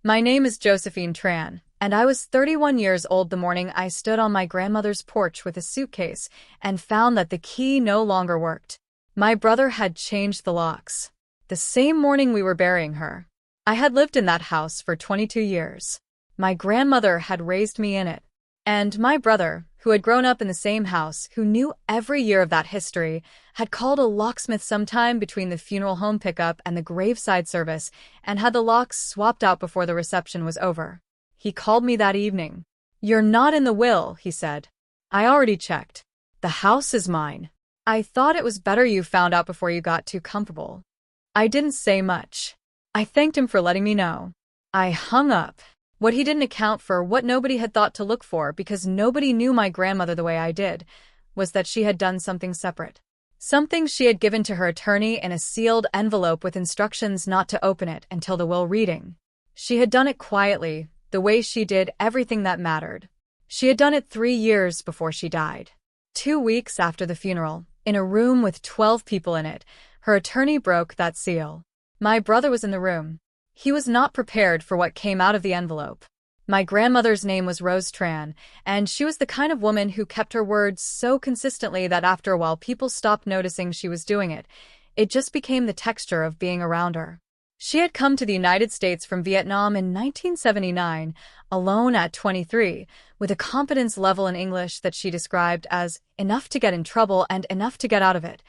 My name is Josephine Tran, and I was 31 years old the morning I stood on my grandmother's porch with a suitcase and found that the key no longer worked. My brother had changed the locks. The same morning we were burying her. I had lived in that house for 22 years. My grandmother had raised me in it. And my brother, who had grown up in the same house, who knew every year of that history, had called a locksmith sometime between the funeral home pickup and the graveside service and had the locks swapped out before the reception was over. He called me that evening. "You're not in the will," he said. "I already checked. The house is mine. I thought it was better you found out before you got too comfortable." I didn't say much. I thanked him for letting me know. I hung up. What he didn't account for, what nobody had thought to look for because nobody knew my grandmother the way I did, was that she had done something separate. Something she had given to her attorney in a sealed envelope with instructions not to open it until the will reading. She had done it quietly, the way she did everything that mattered. She had done it 3 years before she died. 2 weeks after the funeral, in a room with 12 people in it, her attorney broke that seal. My brother was in the room. He was not prepared for what came out of the envelope. My grandmother's name was Rose Tran, and she was the kind of woman who kept her words so consistently that after a while people stopped noticing she was doing it. It just became the texture of being around her. She had come to the United States from Vietnam in 1979, alone at 23, with a competence level in English that she described as enough to get in trouble and enough to get out of it.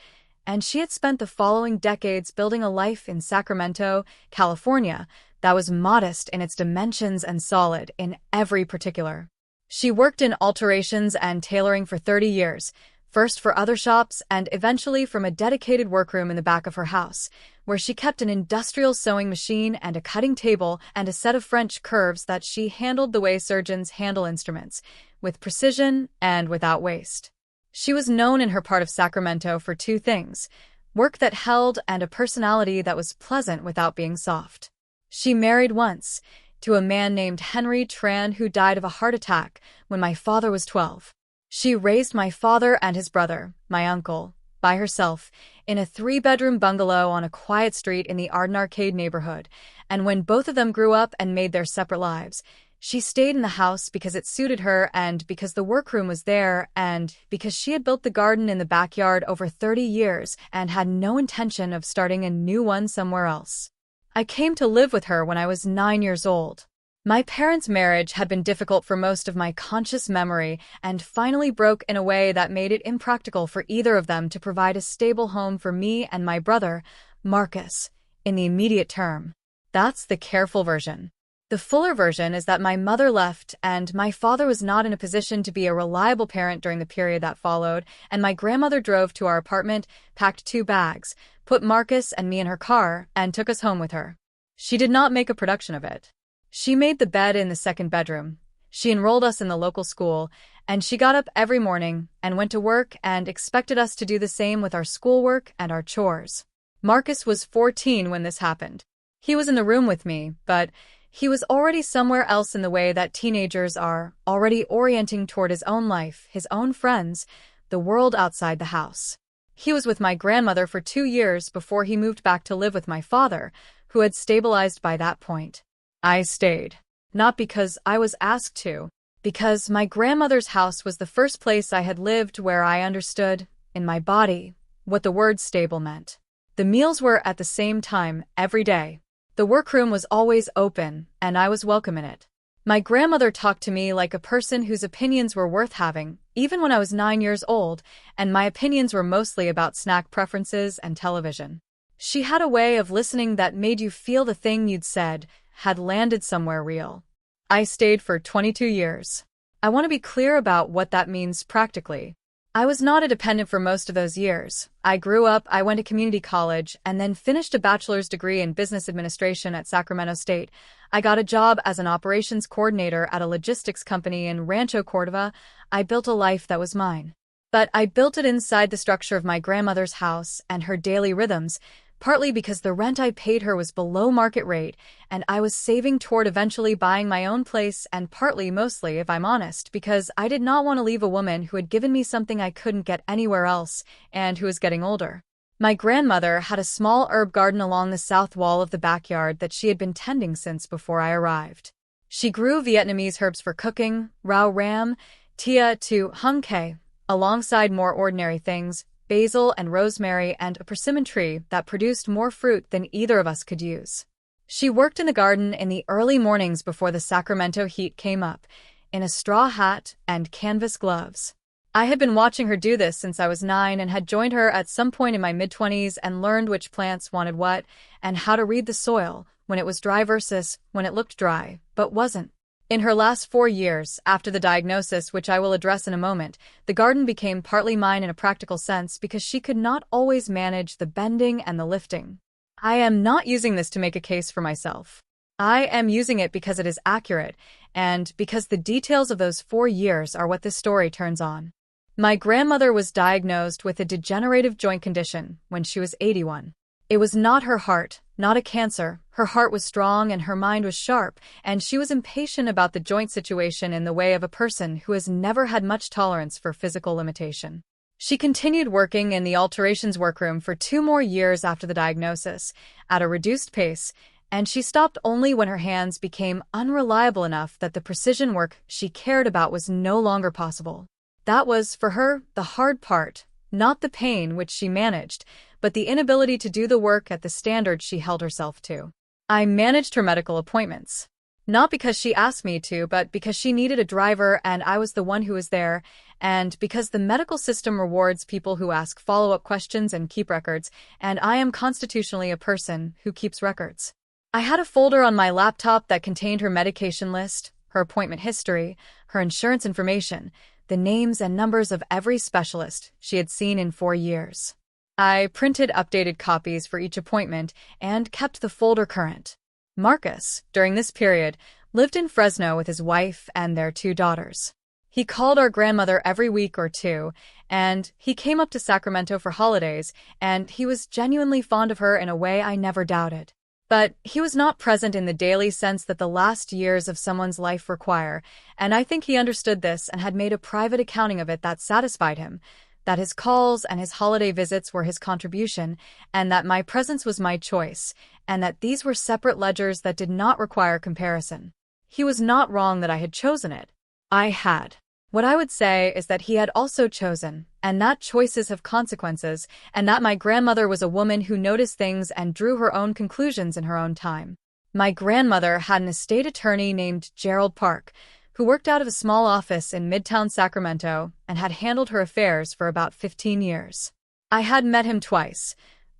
And she had spent the following decades building a life in Sacramento, California, that was modest in its dimensions and solid in every particular. She worked in alterations and tailoring for 30 years, first for other shops and eventually from a dedicated workroom in the back of her house, where she kept an industrial sewing machine and a cutting table and a set of French curves that she handled the way surgeons handle instruments, with precision and without waste. She was known in her part of Sacramento for 2 things: work that held and a personality that was pleasant without being soft. She married once, to a man named Henry Tran who died of a heart attack when my father was 12. She raised my father and his brother, my uncle, by herself, in a 3-bedroom bungalow on a quiet street in the Arden Arcade neighborhood, and when both of them grew up and made their separate lives, she stayed in the house because it suited her and because the workroom was there and because she had built the garden in the backyard over 30 years and had no intention of starting a new one somewhere else. I came to live with her when I was 9 years old. My parents' marriage had been difficult for most of my conscious memory and finally broke in a way that made it impractical for either of them to provide a stable home for me and my brother, Marcus, in the immediate term. That's the careful version. The fuller version is that my mother left and my father was not in a position to be a reliable parent during the period that followed, and my grandmother drove to our apartment, packed 2 bags, put Marcus and me in her car, and took us home with her. She did not make a production of it. She made the bed in the 2nd bedroom. She enrolled us in the local school, and she got up every morning and went to work and expected us to do the same with our schoolwork and our chores. Marcus was 14 when this happened. He was in the room with me, but he was already somewhere else in the way that teenagers are, already orienting toward his own life, his own friends, the world outside the house. He was with my grandmother for 2 years before he moved back to live with my father, who had stabilized by that point. I stayed. Not because I was asked to, because my grandmother's house was the first place I had lived where I understood, in my body, what the word stable meant. The meals were at the same time every day. The workroom was always open, and I was welcome in it. My grandmother talked to me like a person whose opinions were worth having, even when I was 9 years old, and my opinions were mostly about snack preferences and television. She had a way of listening that made you feel the thing you'd said had landed somewhere real. I stayed for 22 years. I want to be clear about what that means practically. I was not a dependent for most of those years. I grew up, I went to community college, and then finished a bachelor's degree in business administration at Sacramento State. I got a job as an operations coordinator at a logistics company in Rancho Cordova. I built a life that was mine. But I built it inside the structure of my grandmother's house and her daily rhythms, partly because the rent I paid her was below market rate, and I was saving toward eventually buying my own place, and partly, mostly, if I'm honest, because I did not want to leave a woman who had given me something I couldn't get anywhere else, and who was getting older. My grandmother had a small herb garden along the south wall of the backyard that she had been tending since before I arrived. She grew Vietnamese herbs for cooking, rau ram, tia to hung ke, alongside more ordinary things, basil and rosemary and a persimmon tree that produced more fruit than either of us could use. She worked in the garden in the early mornings before the Sacramento heat came up, in a straw hat and canvas gloves. I had been watching her do this since I was 9 and had joined her at some point in my mid-20s and learned which plants wanted what and how to read the soil, when it was dry versus when it looked dry, but wasn't. In her last 4 years, after the diagnosis, which I will address in a moment, the garden became partly mine in a practical sense because she could not always manage the bending and the lifting. I am not using this to make a case for myself. I am using it because it is accurate, and because the details of those 4 years are what this story turns on. My grandmother was diagnosed with a degenerative joint condition when she was 81. It was not her heart, not a cancer. Her heart was strong and her mind was sharp, and she was impatient about the joint situation in the way of a person who has never had much tolerance for physical limitation. She continued working in the alterations workroom for 2 more years after the diagnosis, at a reduced pace, and she stopped only when her hands became unreliable enough that the precision work she cared about was no longer possible. That was, for her, the hard part, not the pain which she managed, but the inability to do the work at the standard she held herself to. I managed her medical appointments. Not because she asked me to, but because she needed a driver and I was the one who was there, and because the medical system rewards people who ask follow-up questions and keep records, and I am constitutionally a person who keeps records. I had a folder on my laptop that contained her medication list, her appointment history, her insurance information, the names and numbers of every specialist she had seen in 4 years. I printed updated copies for each appointment and kept the folder current. Marcus, during this period, lived in Fresno with his wife and their 2 daughters. He called our grandmother every week or 2, and he came up to Sacramento for holidays, and he was genuinely fond of her in a way I never doubted. But he was not present in the daily sense that the last years of someone's life require, and I think he understood this and had made a private accounting of it that satisfied him, that his calls and his holiday visits were his contribution, and that my presence was my choice, and that these were separate ledgers that did not require comparison. He was not wrong that I had chosen it. I had. What I would say is that he had also chosen, and that choices have consequences, and that my grandmother was a woman who noticed things and drew her own conclusions in her own time. My grandmother had an estate attorney named Gerald Park, who worked out of a small office in Midtown Sacramento and had handled her affairs for about 15 years. I had met him twice,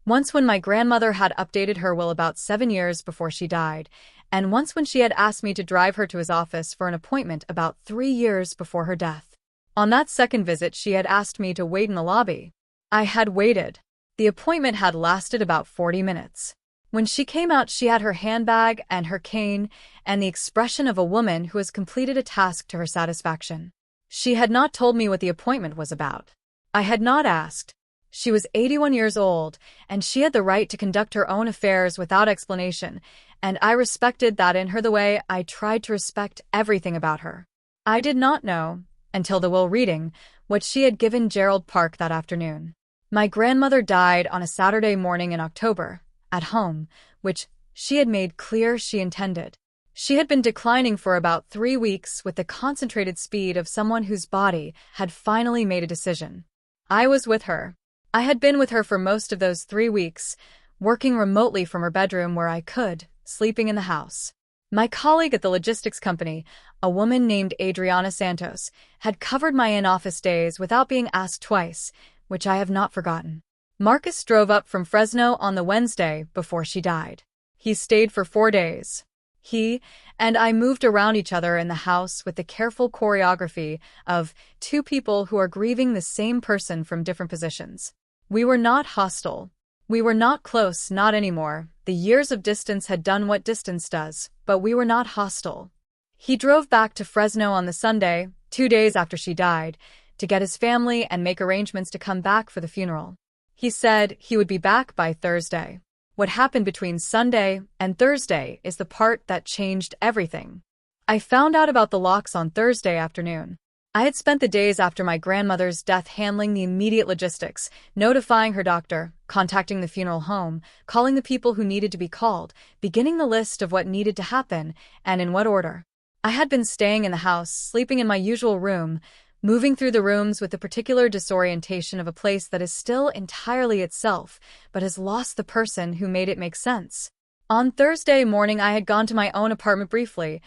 once when my grandmother had updated her will about 7 years before she died, and once when she had asked me to drive her to his office for an appointment about 3 years before her death. On that second visit, she had asked me to wait in the lobby. I had waited. The appointment had lasted about 40 minutes. When she came out, she had her handbag and her cane and the expression of a woman who has completed a task to her satisfaction. She had not told me what the appointment was about. I had not asked. She was 81 years old, and she had the right to conduct her own affairs without explanation, and I respected that in her the way I tried to respect everything about her. I did not know, until the will reading, what she had given Gerald Park that afternoon. My grandmother died on a Saturday morning in October, at home, which she had made clear she intended. She had been declining for about 3 weeks with the concentrated speed of someone whose body had finally made a decision. I was with her. I had been with her for most of those 3 weeks, working remotely from her bedroom where I could, sleeping in the house. My colleague at the logistics company, a woman named Adriana Santos, had covered my in-office days without being asked twice, which I have not forgotten. Marcus drove up from Fresno on the Wednesday before she died. He stayed for 4 days. He and I moved around each other in the house with the careful choreography of 2 people who are grieving the same person from different positions. We were not hostile. We were not close, not anymore. The years of distance had done what distance does, but we were not hostile. He drove back to Fresno on the Sunday, 2 days after she died, to get his family and make arrangements to come back for the funeral. He said he would be back by Thursday. What happened between Sunday and Thursday is the part that changed everything. I found out about the locks on Thursday afternoon. I had spent the days after my grandmother's death handling the immediate logistics, notifying her doctor, contacting the funeral home, calling the people who needed to be called, beginning the list of what needed to happen, and in what order. I had been staying in the house, sleeping in my usual room, moving through the rooms with the particular disorientation of a place that is still entirely itself, but has lost the person who made it make sense. On Thursday morning, I had gone to my own apartment briefly.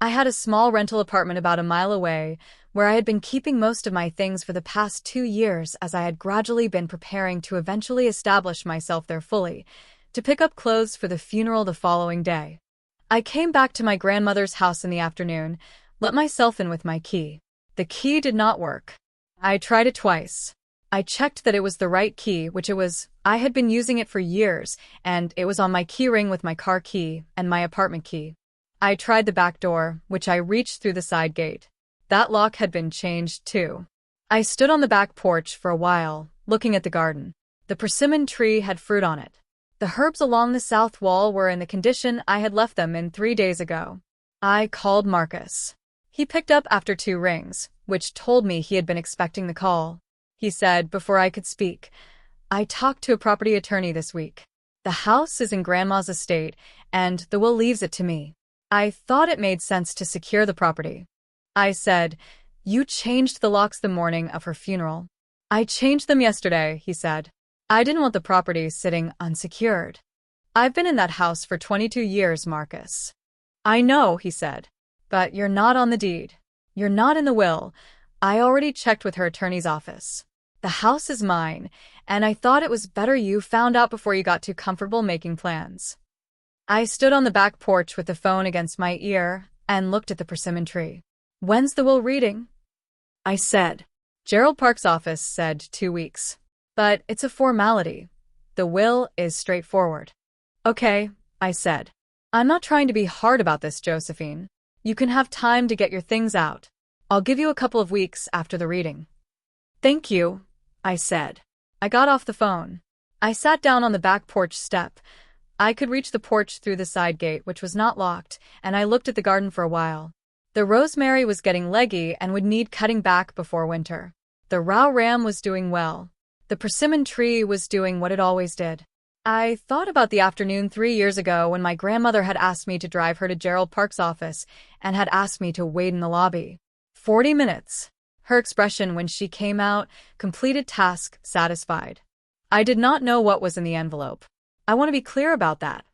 I had a small rental apartment about a mile away, where I had been keeping most of my things for the past 2 years as I had gradually been preparing to eventually establish myself there fully, to pick up clothes for the funeral the following day. I came back to my grandmother's house in the afternoon, let myself in with my key. The key did not work. I tried it twice. I checked that it was the right key, which it was. I had been using it for years, and it was on my key ring with my car key and my apartment key. I tried the back door, which I reached through the side gate. That lock had been changed too. I stood on the back porch for a while, looking at the garden. The persimmon tree had fruit on it. The herbs along the south wall were in the condition I had left them in 3 days ago. I called Marcus. He picked up after 2 rings, which told me he had been expecting the call. He said before I could speak, "I talked to a property attorney this week. The house is in Grandma's estate, and the will leaves it to me. I thought it made sense to secure the property." I said, "You changed the locks the morning of her funeral." "I changed them yesterday," he said. "I didn't want the property sitting unsecured. I've been in that house for 22 years, Marcus." "I know," he said. "But you're not on the deed. You're not in the will. I already checked with her attorney's office. The house is mine, and I thought it was better you found out before you got too comfortable making plans." I stood on the back porch with the phone against my ear and looked at the persimmon tree. "When's the will reading?" I said. Gerald Park's office said 2 weeks. "But it's a formality. The will is straightforward." "Okay," I said. "I'm not trying to be hard about this, Josephine. You can have time to get your things out. I'll give you a couple of weeks after the reading." "Thank you," I said. I got off the phone. I sat down on the back porch step. I could reach the porch through the side gate, which was not locked, and I looked at the garden for a while. The rosemary was getting leggy and would need cutting back before winter. The rao ram was doing well. The persimmon tree was doing what it always did. I thought about the afternoon 3 years ago when my grandmother had asked me to drive her to Gerald Park's office and had asked me to wait in the lobby. 40 minutes. Her expression when she came out, completed task, satisfied. I did not know what was in the envelope. I want to be clear about that.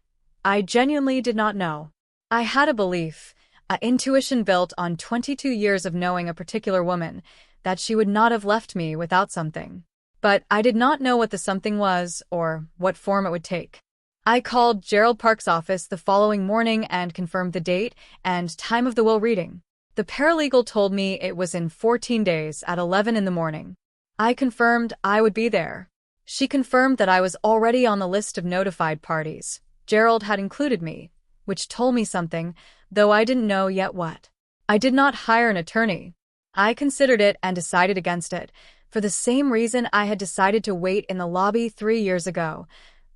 I genuinely did not know. I had a belief, an intuition built on 22 years of knowing a particular woman, that she would not have left me without something. But I did not know what the something was or what form it would take. I called Gerald Park's office the following morning and confirmed the date and time of the will reading. The paralegal told me it was in 14 days at 11 in the morning. I confirmed I would be there. She confirmed that I was already on the list of notified parties. Gerald had included me, which told me something, though I didn't know yet what. I did not hire an attorney. I considered it and decided against it, for the same reason I had decided to wait in the lobby 3 years ago.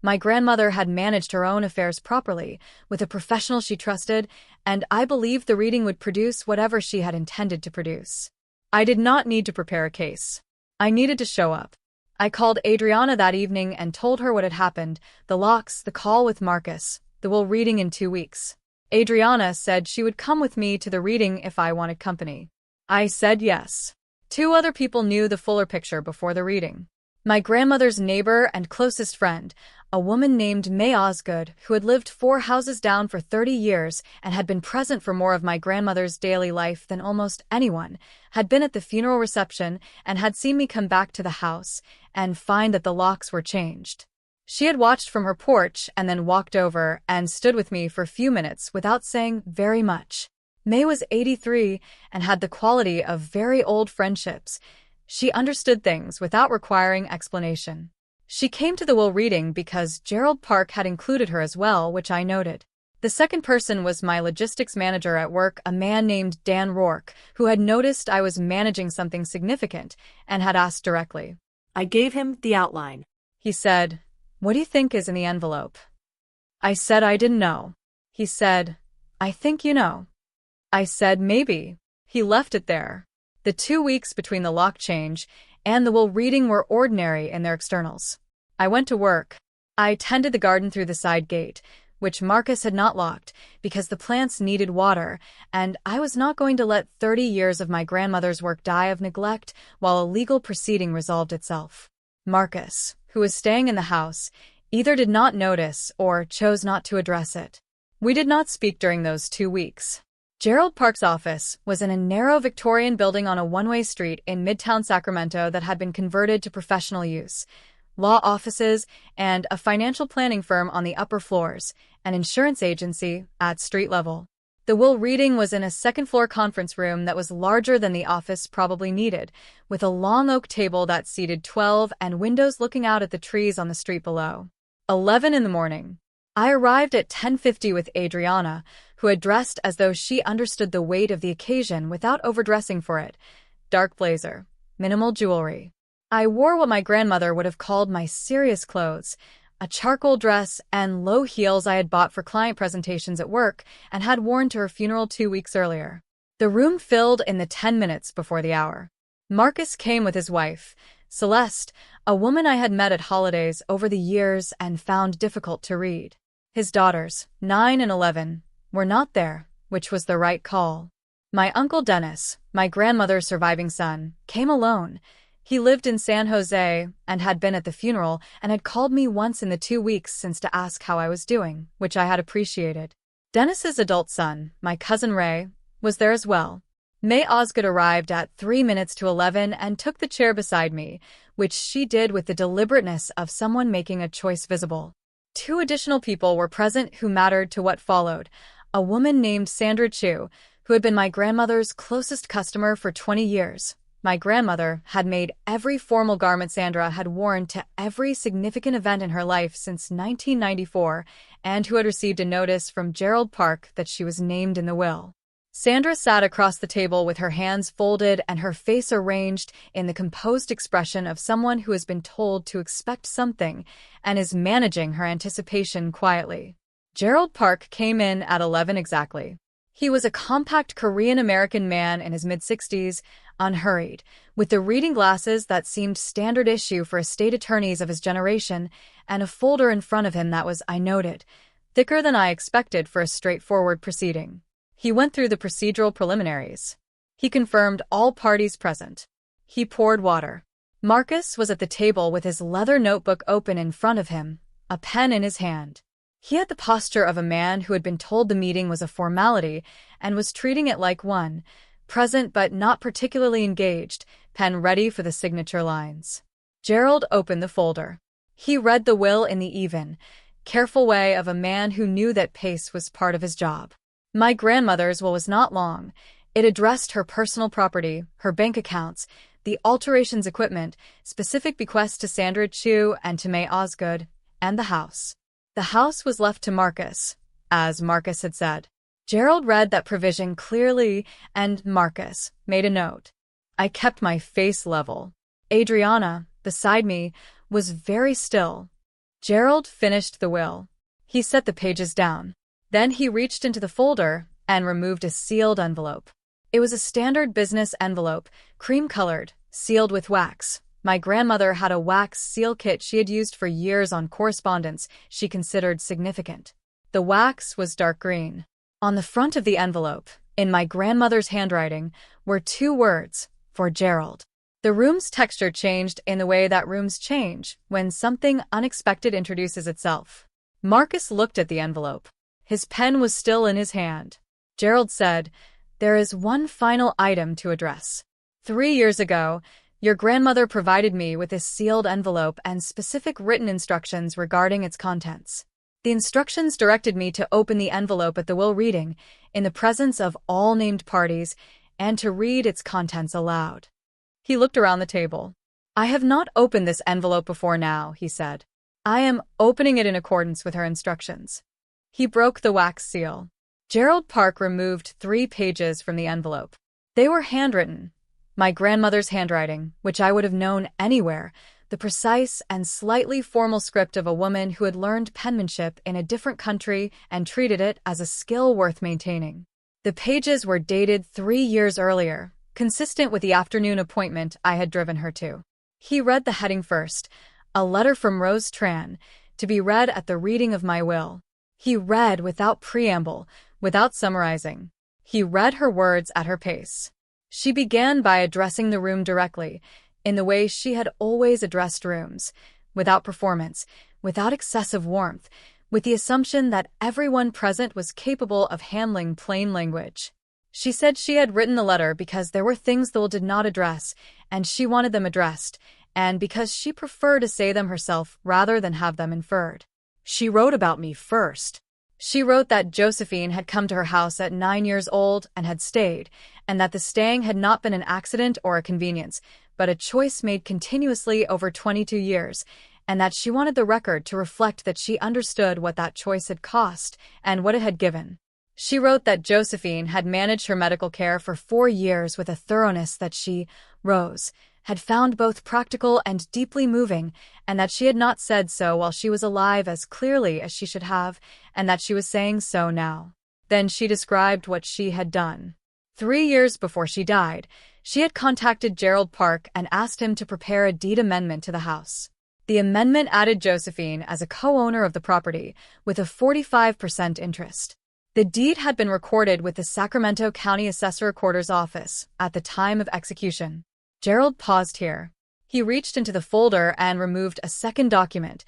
My grandmother had managed her own affairs properly, with a professional she trusted, and I believed the reading would produce whatever she had intended to produce. I did not need to prepare a case. I needed to show up. I called Adriana that evening and told her what had happened, the locks, the call with Marcus, the will reading in 2 weeks. Adriana said she would come with me to the reading if I wanted company. I said yes. 2 other people knew the fuller picture before the reading. My grandmother's neighbor and closest friend, a woman named May Osgood, who had lived 4 houses down for 30 years and had been present for more of my grandmother's daily life than almost anyone, had been at the funeral reception and had seen me come back to the house and find that the locks were changed. She had watched from her porch and then walked over and stood with me for a few minutes without saying very much. May was 83 and had the quality of very old friendships. She understood things without requiring explanation. She came to the will reading because Gerald Park had included her as well, which I noted. The second person was my logistics manager at work, a man named Dan Rourke, who had noticed I was managing something significant and had asked directly. I gave him the outline. He said, "What do you think is in the envelope?" I said I didn't know. He said, "I think you know." I said maybe. He left it there. The 2 weeks between the lock change and the will reading were ordinary in their externals. I went to work. I tended the garden through the side gate, which Marcus had not locked because the plants needed water, and I was not going to let 30 years of my grandmother's work die of neglect while a legal proceeding resolved itself. Marcus, who was staying in the house, either did not notice or chose not to address it. We did not speak during those 2 weeks. Gerald Park's office was in a narrow Victorian building on a one-way street in Midtown Sacramento that had been converted to professional use. Law offices and a financial planning firm on the upper floors, an insurance agency at street level. The will reading was in a second-floor conference room that was larger than the office probably needed, with a long oak table that seated 12 and windows looking out at the trees on the street below. 11 in the morning. I arrived at 10:50 with Adriana, who had dressed as though she understood the weight of the occasion without overdressing for it. Dark blazer, minimal jewelry. I wore what my grandmother would have called my serious clothes, a charcoal dress and low heels I had bought for client presentations at work and had worn to her funeral 2 weeks earlier. The room filled in the 10 minutes before the hour. Marcus came with his wife, Celeste, a woman I had met at holidays over the years and found difficult to read. His daughters, 9 and 11, were not there, which was the right call. My uncle Dennis, my grandmother's surviving son, came alone. He lived in San Jose and had been at the funeral and had called me once in the 2 weeks since to ask how I was doing, which I had appreciated. Dennis's adult son, my cousin Ray, was there as well. May Osgood arrived at 3 minutes to 11 and took the chair beside me, which she did with the deliberateness of someone making a choice visible. 2 additional people were present who mattered to what followed. A woman named Sandra Chu, who had been my grandmother's closest customer for 20 years. My grandmother had made every formal garment Sandra had worn to every significant event in her life since 1994, and who had received a notice from Gerald Park that she was named in the will. Sandra sat across the table with her hands folded and her face arranged in the composed expression of someone who has been told to expect something and is managing her anticipation quietly. Gerald Park came in at 11 exactly. He was a compact Korean-American man in his mid-60s, unhurried, with the reading glasses that seemed standard issue for estate attorneys of his generation, and a folder in front of him that was, I noted, thicker than I expected for a straightforward proceeding. He went through the procedural preliminaries. He confirmed all parties present. He poured water. Marcus was at the table with his leather notebook open in front of him, a pen in his hand. He had the posture of a man who had been told the meeting was a formality and was treating it like one, present but not particularly engaged, pen ready for the signature lines. Gerald opened the folder. He read the will in the even, careful way of a man who knew that pace was part of his job. My grandmother's will was not long. It addressed her personal property, her bank accounts, the alterations equipment, specific bequests to Sandra Chu and to May Osgood, and the house. The house was left to Marcus, as Marcus had said. Gerald read that provision clearly, and Marcus made a note. I kept my face level. Adriana, beside me, was very still. Gerald finished the will. He set the pages down. Then he reached into the folder and removed a sealed envelope. It was a standard business envelope, cream-colored, sealed with wax. My grandmother had a wax seal kit she had used for years on correspondence she considered significant. The wax was dark green. On the front of the envelope, in my grandmother's handwriting, were 2 words, for Gerald. The room's texture changed in the way that rooms change when something unexpected introduces itself. Marcus looked at the envelope. His pen was still in his hand. Gerald said, "There is one final item to address. 3 years ago, your grandmother provided me with this sealed envelope and specific written instructions regarding its contents. The instructions directed me to open the envelope at the will reading, in the presence of all named parties, and to read its contents aloud." He looked around the table. "I have not opened this envelope before now," he said. "I am opening it in accordance with her instructions." He broke the wax seal. Gerald Park removed 3 pages from the envelope. They were handwritten. My grandmother's handwriting, which I would have known anywhere, the precise and slightly formal script of a woman who had learned penmanship in a different country and treated it as a skill worth maintaining. The pages were dated 3 years earlier, consistent with the afternoon appointment I had driven her to. He read the heading first, "A letter from Rose Tran, to be read at the reading of my will." He read without preamble, without summarizing. He read her words at her pace. She began by addressing the room directly, in the way she had always addressed rooms, without performance, without excessive warmth, with the assumption that everyone present was capable of handling plain language. She said she had written the letter because there were things Thule did not address, and she wanted them addressed, and because she preferred to say them herself rather than have them inferred. She wrote about me first. She wrote that Josephine had come to her house at 9 years old and had stayed, and that the staying had not been an accident or a convenience, but a choice made continuously over 22 years, and that she wanted the record to reflect that she understood what that choice had cost and what it had given. She wrote that Josephine had managed her medical care for 4 years with a thoroughness that she, Rose, had found both practical and deeply moving, and that she had not said so while she was alive as clearly as she should have, and that she was saying so now. Then she described what she had done. 3 years before she died, she had contacted Gerald Park and asked him to prepare a deed amendment to the house. The amendment added Josephine as a co-owner of the property, with a 45% interest. The deed had been recorded with the Sacramento County Assessor Recorder's office at the time of execution. Gerald paused here. He reached into the folder and removed a second document,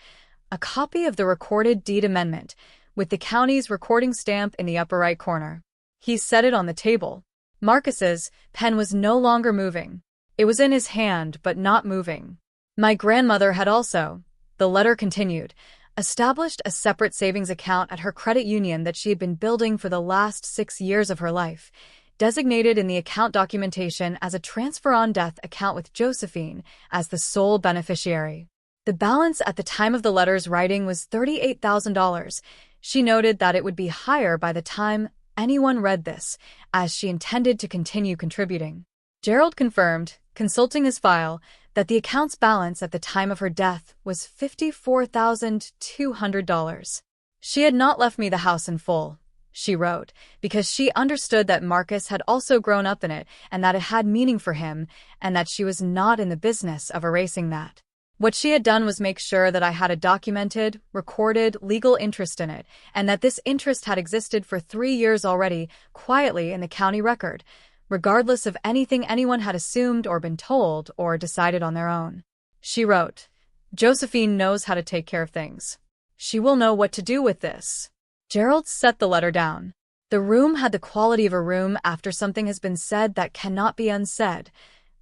a copy of the recorded deed amendment, with the county's recording stamp in the upper right corner. He set it on the table. Marcus's pen was no longer moving. It was in his hand, but not moving. My grandmother had also, the letter continued, established a separate savings account at her credit union that she had been building for the last 6 years of her life, designated in the account documentation as a transfer-on-death account with Josephine as the sole beneficiary. The balance at the time of the letter's writing was $38,000. She noted that it would be higher by the time anyone read this, as she intended to continue contributing. Gerald confirmed, consulting his file, that the account's balance at the time of her death was $54,200. She had not left me the house in full, she wrote, because she understood that Marcus had also grown up in it and that it had meaning for him, and that she was not in the business of erasing that. What she had done was make sure that I had a documented, recorded, legal interest in it, and that this interest had existed for 3 years already, quietly in the county record, regardless of anything anyone had assumed or been told or decided on their own. She wrote, "Josephine knows how to take care of things. She will know what to do with this." Gerald set the letter down. The room had the quality of a room after something has been said that cannot be unsaid.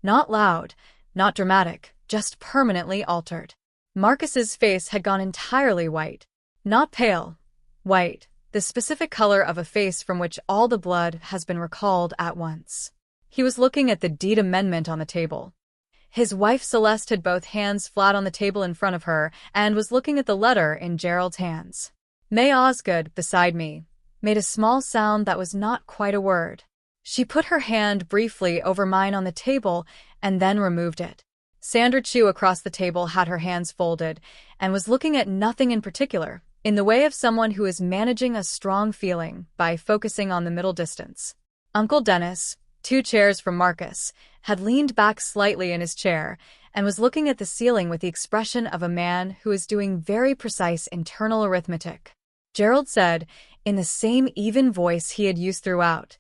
Not loud, not dramatic, just permanently altered. Marcus's face had gone entirely white. Not pale, white, the specific color of a face from which all the blood has been recalled at once. He was looking at the deed amendment on the table. His wife Celeste had both hands flat on the table in front of her and was looking at the letter in Gerald's hands. May Osgood, beside me, made a small sound that was not quite a word. She put her hand briefly over mine on the table and then removed it. Sandra Chu across the table had her hands folded and was looking at nothing in particular, in the way of someone who is managing a strong feeling by focusing on the middle distance. Uncle Dennis, 2 chairs from Marcus, had leaned back slightly in his chair and was looking at the ceiling with the expression of a man who is doing very precise internal arithmetic. Gerald said, in the same even voice he had used throughout,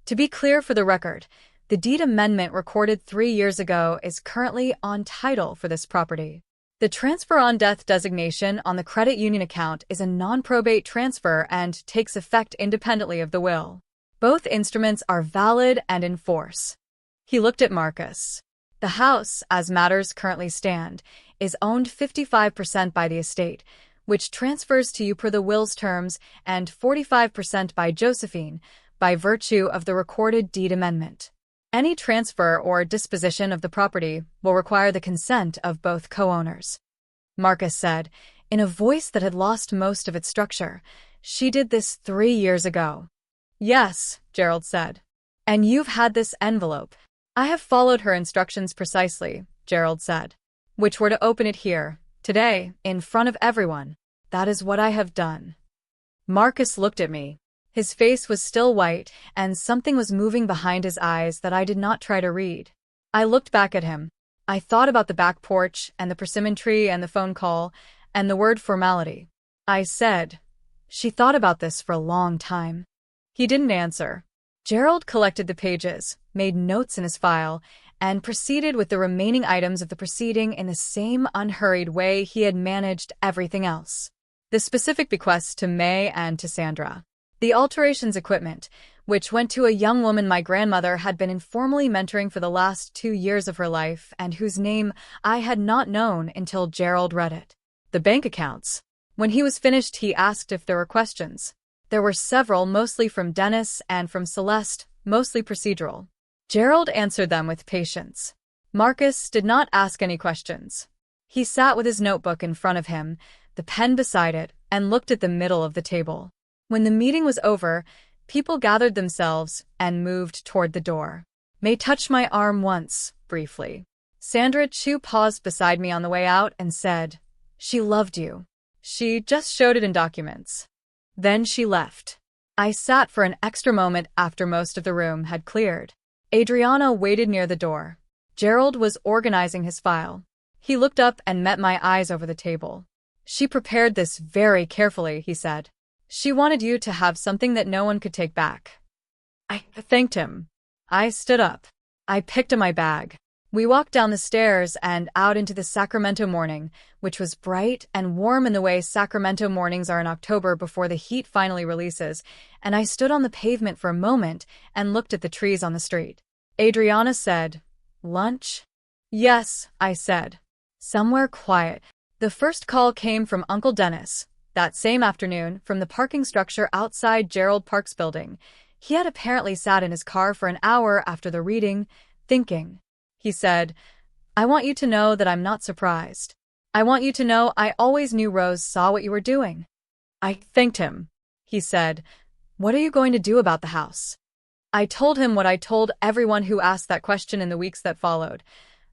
"To be clear for the record, the deed amendment recorded 3 years ago is currently on title for this property. The transfer-on-death designation on the credit union account is a non-probate transfer and takes effect independently of the will. Both instruments are valid and in force." He looked at Marcus. "The house, as matters currently stand, is owned 55% by the estate, which transfers to you per the will's terms, and 45% by Josephine, by virtue of the recorded deed amendment. Any transfer or disposition of the property will require the consent of both co-owners." Marcus said, in a voice that had lost most of its structure, "She did this 3 years ago." "Yes," Gerald said. "And you've had this envelope." "I have followed her instructions precisely," Gerald said. "Which were to open it here, today, in front of everyone. That is what I have done." Marcus looked at me. His face was still white, and something was moving behind his eyes that I did not try to read. I looked back at him. I thought about the back porch, and the persimmon tree, and the phone call, and the word formality. I said, "She thought about this for a long time." He didn't answer. Gerald collected the pages, made notes in his file, and proceeded with the remaining items of the proceeding in the same unhurried way he had managed everything else. The specific bequests to May and to Sandra. The alterations equipment, which went to a young woman my grandmother had been informally mentoring for the last 2 years of her life and whose name I had not known until Gerald read it. The bank accounts. When he was finished, he asked if there were questions. There were several, mostly from Dennis and from Celeste, mostly procedural. Gerald answered them with patience. Marcus did not ask any questions. He sat with his notebook in front of him, the pen beside it, and looked at the middle of the table. When the meeting was over, people gathered themselves and moved toward the door. May touched my arm once, briefly. Sandra Chu paused beside me on the way out and said, "She loved you. She just showed it in documents." Then she left. I sat for an extra moment after most of the room had cleared. Adriana waited near the door. Gerald was organizing his file. He looked up and met my eyes over the table. "She prepared this very carefully," he said. "She wanted you to have something that no one could take back." I thanked him. I stood up. I picked up my bag. We walked down the stairs and out into the Sacramento morning, which was bright and warm in the way Sacramento mornings are in October before the heat finally releases, and I stood on the pavement for a moment and looked at the trees on the street. Adriana said, "Lunch?" "Yes," I said. "Somewhere quiet." The first call came from Uncle Dennis. That same afternoon, from the parking structure outside Gerald Park's building. He had apparently sat in his car for an hour after the reading, thinking. He said, "I want you to know that I'm not surprised. I want you to know I always knew Rose saw what you were doing." I thanked him. He said, "What are you going to do about the house?" I told him what I told everyone who asked that question in the weeks that followed.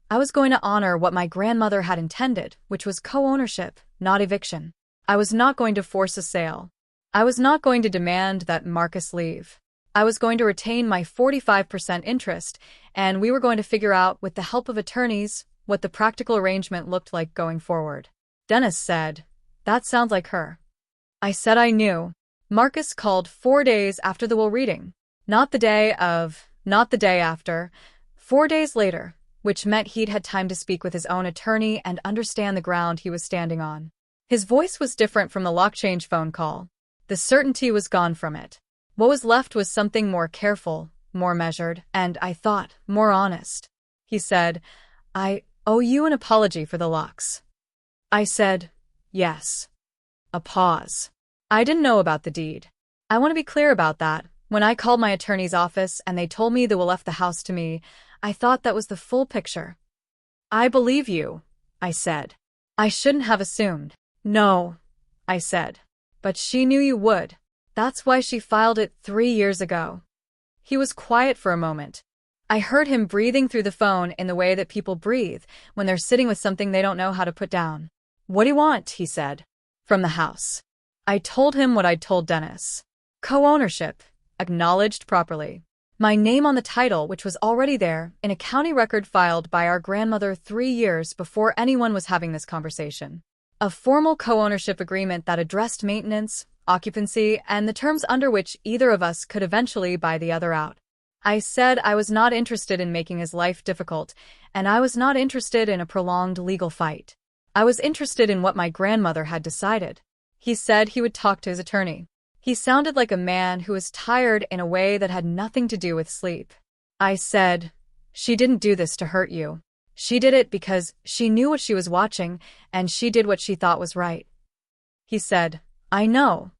I was going to honor what my grandmother had intended, which was co-ownership, not eviction. I was not going to force a sale. I was not going to demand that Marcus leave. I was going to retain my 45% interest, and we were going to figure out, with the help of attorneys, what the practical arrangement looked like going forward. Dennis said, "That sounds like her." I said I knew. Marcus called 4 days after the will reading. Not the day after, 4 days later, which meant he'd had time to speak with his own attorney and understand the ground he was standing on. His voice was different from the lock-change phone call. The certainty was gone from it. What was left was something more careful, more measured, and, I thought, more honest. He said, "I owe you an apology for the locks." I said, "Yes." A pause. I didn't know about the deed. I want to be clear about that. When I called my attorney's office and they told me they will left the house to me, I thought that was the full picture. "I believe you," I said. "I shouldn't have assumed." "No," I said. "But she knew you would. That's why she filed it 3 years ago." He was quiet for a moment. I heard him breathing through the phone in the way that people breathe when they're sitting with something they don't know how to put down. "What do you want?" he said. "From the house." I told him what I'd told Dennis. Co-ownership, acknowledged properly. My name on the title, which was already there, in a county record filed by our grandmother 3 years before anyone was having this conversation. A formal co-ownership agreement that addressed maintenance, occupancy, and the terms under which either of us could eventually buy the other out. I said I was not interested in making his life difficult, and I was not interested in a prolonged legal fight. I was interested in what my grandmother had decided. He said he would talk to his attorney. He sounded like a man who was tired in a way that had nothing to do with sleep. I said, "She didn't do this to hurt you. She did it because she knew what she was watching, and she did what she thought was right." He said, "I know."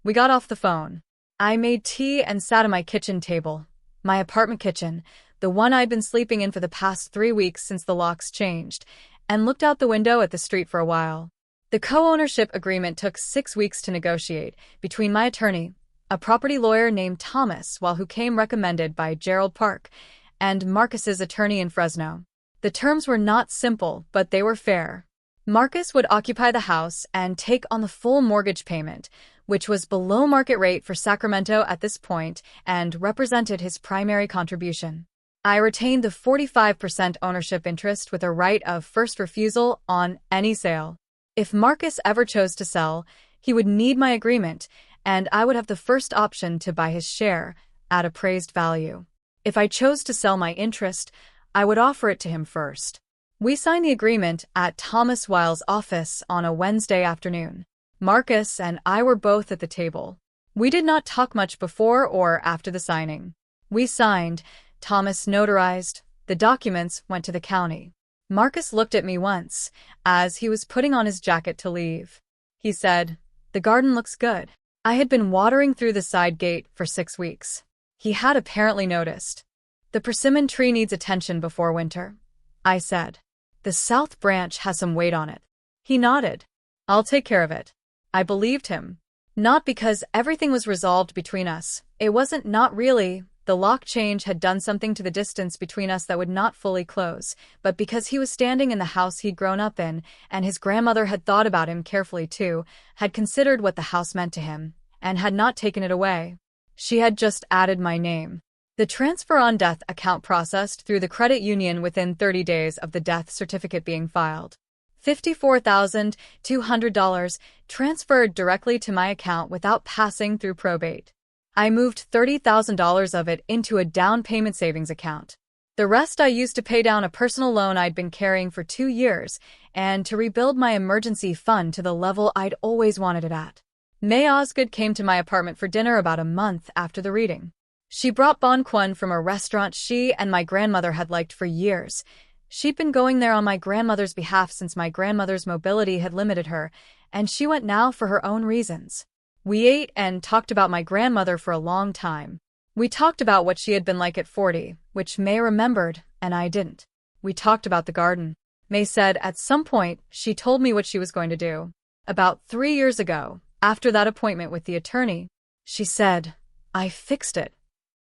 We got off the phone. I made tea and sat at my kitchen table, my apartment kitchen, the one I'd been sleeping in for the past 3 weeks since the locks changed, and looked out the window at the street for a while. The co-ownership agreement took 6 weeks to negotiate between my attorney, a property lawyer named Thomas, who came recommended by Gerald Park, and Marcus's attorney in Fresno. The terms were not simple, but they were fair. Marcus would occupy the house and take on the full mortgage payment, which was below market rate for Sacramento at this point and represented his primary contribution. I retained the 45% ownership interest with a right of first refusal on any sale. If Marcus ever chose to sell, he would need my agreement, and I would have the first option to buy his share at appraised value. If I chose to sell my interest, I would offer it to him first. We signed the agreement at Thomas Wiles' office on a Wednesday afternoon. Marcus and I were both at the table. We did not talk much before or after the signing. We signed, Thomas notarized, the documents went to the county. Marcus looked at me once, as he was putting on his jacket to leave. He said, "The garden looks good." I had been watering through the side gate for 6 weeks. He had apparently noticed. "The persimmon tree needs attention before winter," I said. "The south branch has some weight on it." He nodded. "I'll take care of it." I believed him. Not because everything was resolved between us. It wasn't, not really. The lock change had done something to the distance between us that would not fully close, but because he was standing in the house he'd grown up in, and his grandmother had thought about him carefully too, had considered what the house meant to him, and had not taken it away. She had just added my name. The transfer on death account processed through the credit union within 30 days of the death certificate being filed. $54,200 transferred directly to my account without passing through probate. I moved $30,000 of it into a down payment savings account. The rest I used to pay down a personal loan I'd been carrying for 2 years and to rebuild my emergency fund to the level I'd always wanted it at. May Osgood came to my apartment for dinner about a month after the reading. She brought bon quan from a restaurant she and my grandmother had liked for years. She'd been going there on my grandmother's behalf since my grandmother's mobility had limited her, and she went now for her own reasons. We ate and talked about my grandmother for a long time. We talked about what she had been like at 40, which May remembered, and I didn't. We talked about the garden. May said at some point she told me what she was going to do. About 3 years ago, after that appointment with the attorney, she said, "I fixed it."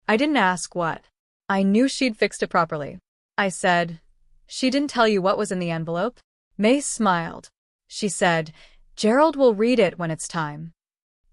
I didn't ask what. I knew she'd fixed it properly. I said, "She didn't tell you what was in the envelope?" May smiled. She said, "Gerald will read it when it's time."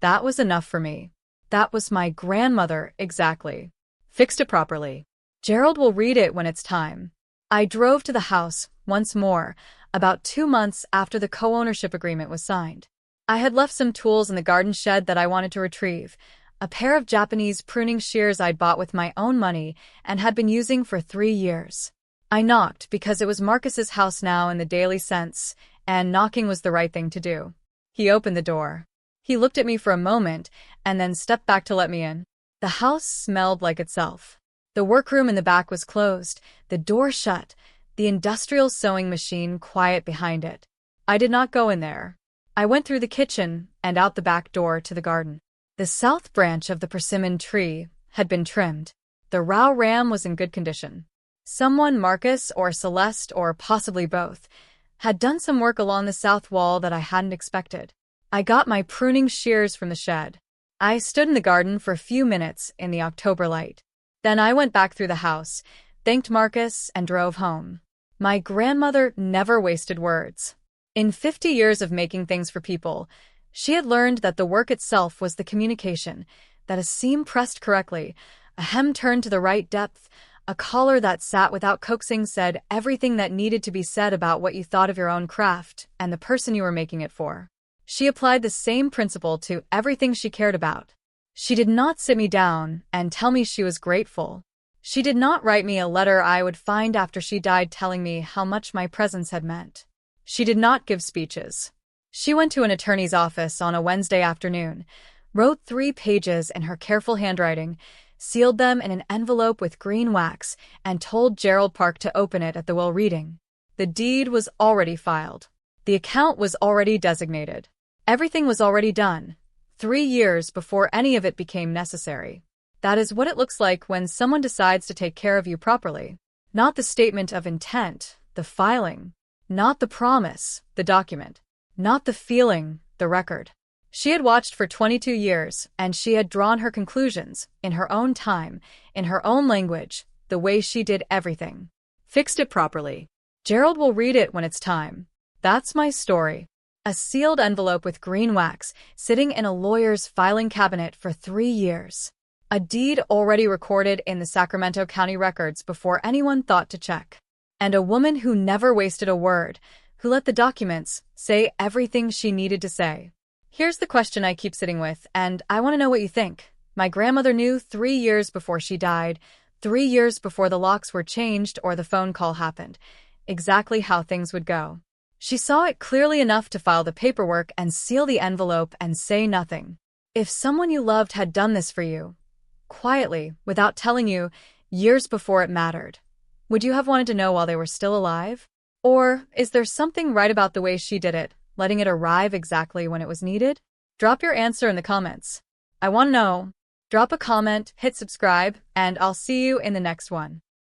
That was enough for me. That was my grandmother, exactly. Fixed it properly. Gerald will read it when it's time. I drove to the house, once more, about 2 months after the co-ownership agreement was signed. I had left some tools in the garden shed that I wanted to retrieve, a pair of Japanese pruning shears I'd bought with my own money and had been using for 3 years. I knocked because it was Marcus's house now in the daily sense, and knocking was the right thing to do. He opened the door. He looked at me for a moment and then stepped back to let me in. The house smelled like itself. The workroom in the back was closed, the door shut, the industrial sewing machine quiet behind it. I did not go in there. I went through the kitchen and out the back door to the garden. The south branch of the persimmon tree had been trimmed. The row ram was in good condition. Someone, Marcus or Celeste or possibly both, had done some work along the south wall that I hadn't expected. I got my pruning shears from the shed. I stood in the garden for a few minutes in the October light. Then I went back through the house, thanked Marcus, and drove home. My grandmother never wasted words. In 50 years of making things for people, she had learned that the work itself was the communication, that a seam pressed correctly, a hem turned to the right depth, a collar that sat without coaxing said everything that needed to be said about what you thought of your own craft and the person you were making it for. She applied the same principle to everything she cared about. She did not sit me down and tell me she was grateful. She did not write me a letter I would find after she died telling me how much my presence had meant. She did not give speeches. She went to an attorney's office on a Wednesday afternoon, wrote 3 pages in her careful handwriting, sealed them in an envelope with green wax, and told Gerald Park to open it at the will reading. The deed was already filed. The account was already designated. Everything was already done, 3 years before any of it became necessary. That is what it looks like when someone decides to take care of you properly. Not the statement of intent, the filing. Not the promise, the document. Not the feeling, the record. She had watched for 22 years, and she had drawn her conclusions, in her own time, in her own language, the way she did everything. Fixed it properly. Gerald will read it when it's time. That's my story. A sealed envelope with green wax, sitting in a lawyer's filing cabinet for 3 years. A deed already recorded in the Sacramento County records before anyone thought to check. And a woman who never wasted a word, who let the documents say everything she needed to say. Here's the question I keep sitting with, and I want to know what you think. My grandmother knew 3 years before she died, 3 years before the locks were changed or the phone call happened, exactly how things would go. She saw it clearly enough to file the paperwork and seal the envelope and say nothing. If someone you loved had done this for you, quietly, without telling you, years before it mattered, would you have wanted to know while they were still alive? Or is there something right about the way she did it, letting it arrive exactly when it was needed? Drop your answer in the comments. I want to know. Drop a comment, hit subscribe, and I'll see you in the next one.